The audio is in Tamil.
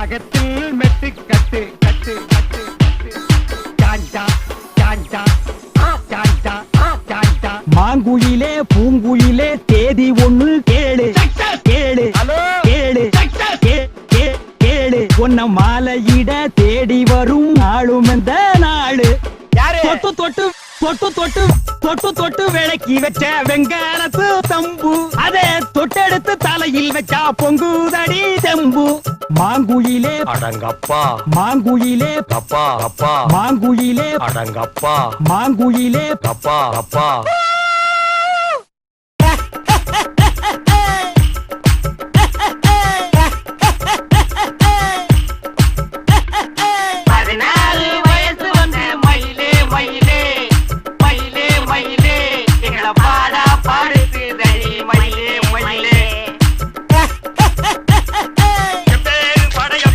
நகத்தில் மெட்டு கட்டு கட்டு கட்டு சாஞ்சா சாஞ்சா சாஞ்சா சாஞ்சா. மாங்குயிலே பூங்குயிலே தேதி ஒண்ணு கேளு கேளு கேளு கேளு. உன்ன மாலையிட தேடி வரும் நாளும் இந்த நாளு. தொட்டு தொட்டு தொட்டு தொட்டு தொட்டு தொட்டு விளக்கி வச்ச வெங்காலத்து தம்பு அதே தொட்டெடுத்து தலையில் வச்சா பொங்குதடி தெம்பு. மாங்குயிலே அடங்கப்பா மாங்குயிலே அப்பா அப்பா மாங்குயிலே அடங்கப்பா மாங்குயிலே அப்பா அப்பா